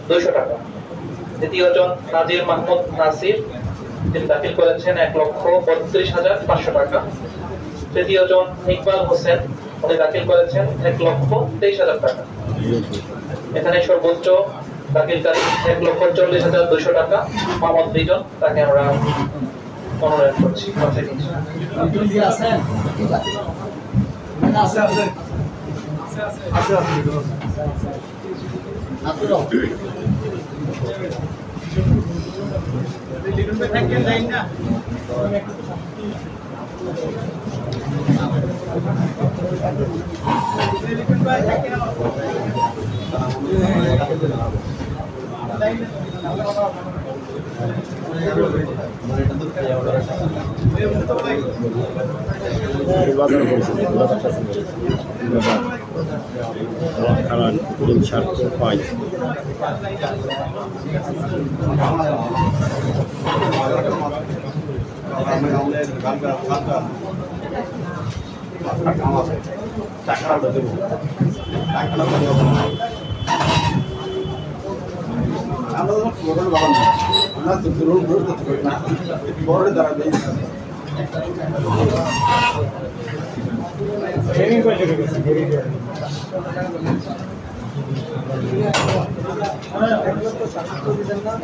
200 টাকা। দ্বিতীয় জন নাজির মাহমুদ নাসির, তিনি দাখিল করেছেন 1,32,500 টাকা। তৃতীয় জন ইকবাল হোসেন, উনি দাখিল করেছেন 1,23,000 টাকা। এখানে সর্বোচ্চ দাখিলকারী 1,40,200 টাকা মোহাম্মদ রিজন, তাকে আমরা মনোনয়ন করছি।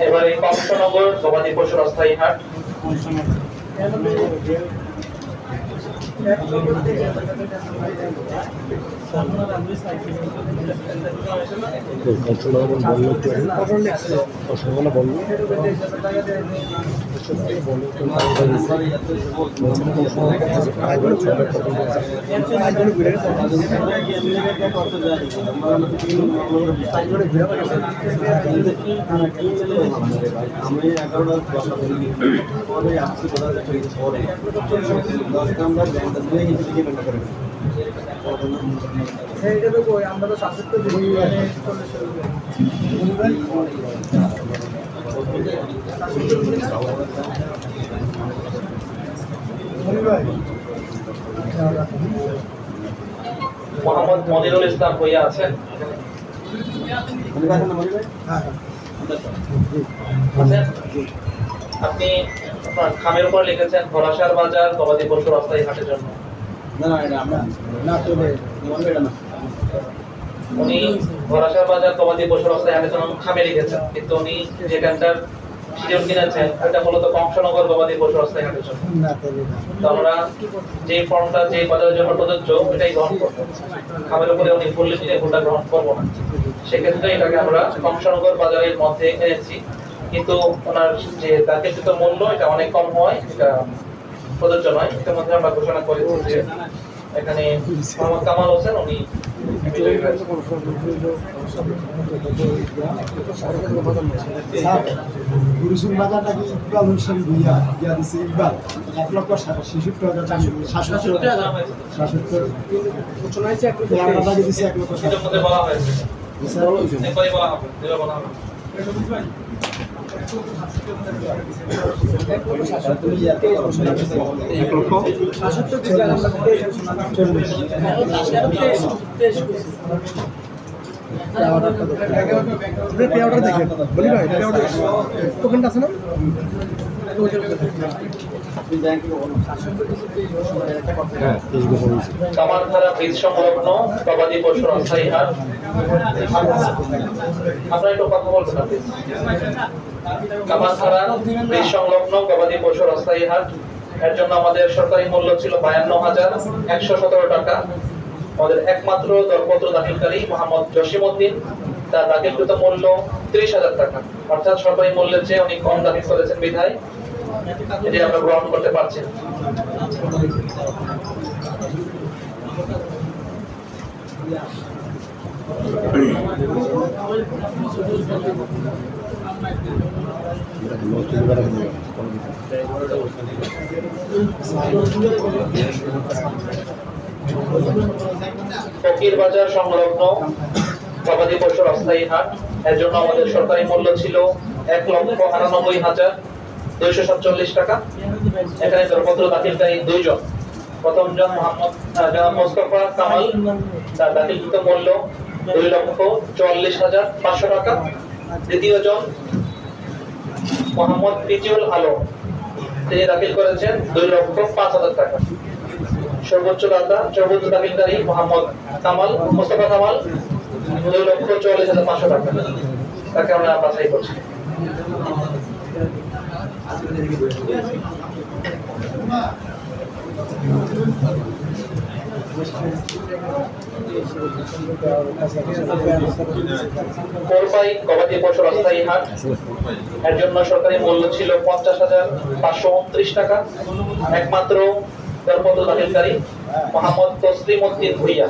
এবারে কংসনগর গবাদি পশুর অস্থায়ী হাট। মোহাম্মদ মনিরুল ইসলাম ভইয়া আছেন? আপনি আপনার খামের উপর লিখেছেন ভরাসার বাজার গবাদি পশুর অস্থায়ী হাটের জন্য। উনি ভরাসার বাজার গবাদি পশুর অস্থায়ী হাটের জন্য খামে লিখেছেন, কিন্তু উনি যেখানটার শিডিউল কিনেছেন এটা মূলত কংসনগর গবাদি পশুর অস্থায়ী হাটের জন্য। তো আমরা যে ফর্মটা যে বাজারের জন্য প্রযোজ্য এটাই গ্রহণ করবো। খামের উপরে উনি ভুল লিখে ভুলটা গ্রহণ করবো না, সেক্ষেত্রে এটাকে আমরা কংসনগর বাজারের মধ্যে এনেছি। কিন্তু ওনার যে দাখিলকৃত মূল্য এটা অনেক কম হয়, এটা প্রযোজ্য নয়। এর মধ্যে আমরা ঘোষণা করেছি যে এখানে মোহাম্মদ কামাল হোসেন উনি গুরুসুর বাজার নাকি ইকবাল হোসেন ভুইয়া দিয়া দিছে। ইকবাল 1,00,000 দেখেন বলি ভাই ওখানটা আছে না কামারধারা বীজ সংলগ্ন গবাদি পশুর অস্থায়ী হাট। আপনারা একটু কথা বলবেন না প্লিজ। কামারধারা বীজ সংলগ্ন গবাদি পশুর অস্থায়ী হাট, এর জন্য আমাদের সরকারি মূল্য ছিল 52,117 টাকা। আমাদের একমাত্র দরপত্র দাখিলকারী মোহাম্মদ জসিমউদ্দিন, তার দাখিলকৃত মূল্য 30,000 টাকা, অর্থাৎ সরকারি মূল্যের চেয়ে অনেক কম দাখিল করেছেন বিধায় এটি আমরা গ্রহণ করতে পারছি না। ফকির বাজার সংলগ্ন গবাদি পশুর অস্থায়ী হাট, এর জন্য আমাদের সরকারি মূল্য ছিল 1,98,247 টাকা। এখানে দরপত্র দাখিলকারী দুইজন। প্রথম জন মোহাম্মদ মোস্তফা কামাল, তার দাখিলকৃত মূল্য 2,44,500 টাকা। দ্বিতীয় জন মোহাম্মদ রিজিউল আলম, তিনি দাখিল করেছেন 2,05,000 টাকা। সর্বোচ্চ দাখিলকারী মোহাম্মদ মোস্তফা কামাল 2,44,500 টাকা। তাকে আমরা বাছাই করছি। কোরপাই গবাদি পশুর অস্থায়ী হাট, এর জন্য সরকারি মূল্য ছিল 50,529 টাকা। একমাত্র দরপত্র দাখিলকারী মোহাম্মদ তসলিম উদ্দিন ভুইয়া,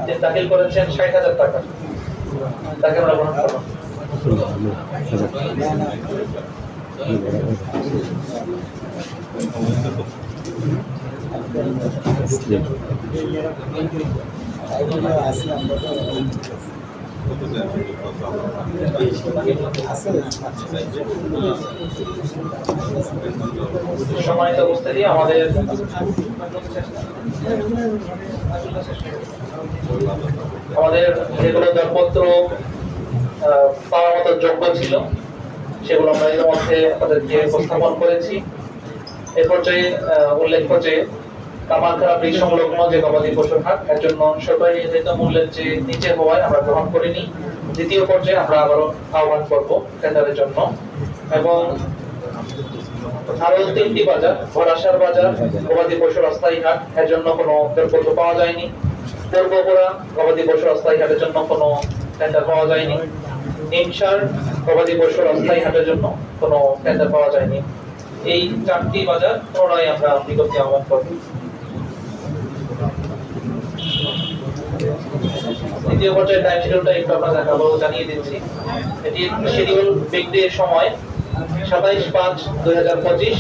তিনি দাখিল করেছেন 60,000 টাকা। তাকে আমরা গ্রহণ করব। সম্মানিত উপস্থিতি, আমাদের যেগুলো দরপত্র পাওয়ার মতো যোগ্য ছিল সেগুলো আমরা এর মধ্যে আপনাদেরকে উপস্থাপন করেছি। এ পর্যায়ে উল্লেখ্য যে কামারখাড়া ব্রিজ সংলগ্ন যে গবাদি পশুর হাট, এর জন্য সরকারি নির্ধারিত মূল্যের যে নিচে হওয়ায় আমরা গ্রহণ করিনি। দ্বিতীয় পর্যায়ে আমরা আবারও আহ্বান করব টেন্ডারের জন্য। এবং আরো 3টি বাজার, ভরাসার বাজার গবাদি পশুর অস্থায়ী হাট, এর জন্য কোনো দরপত্র পাওয়া যায়নি। পূর্বপুরা গবাদি পশুর অস্থায়ী হাটের জন্য কোনো টেন্ডার পাওয়া যায়নি। ইনসার গবাদি পশুর অস্থায়ী হাটের জন্য কোনো টেন্ডার পাওয়া যায়নি। এই 4টি বাজার পুনরায় আমরা বিজ্ঞপ্তি আহ্বান করব। দ্বিতীয় পর্যায়ে টাইম শিডিউলটা একটু আপনাদের জানিয়ে দিচ্ছি। এটি শিডিউল বিক্রির সময় 27/5/2025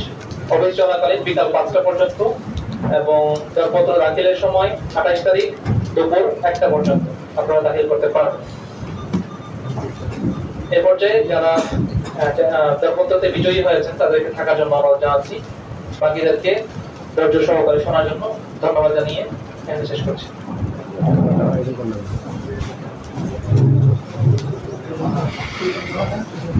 অফিস চলাকালীন বিকাল 5টা পর্যন্ত এবং দরপত্র দাখিলের সময় 28 তারিখ দুপুর 1টা পর্যন্ত আপনারা দাখিল করতে পারেন। এ পর্যায়ে যারা দরপত্রতে বিজয়ী হয়েছেন তাদেরকে থাকার জন্য আমরা জানাচ্ছি। বাকিদেরকে ধৈর্য সহকারে শোনার জন্য ধন্যবাদ জানিয়ে শেষ করছি।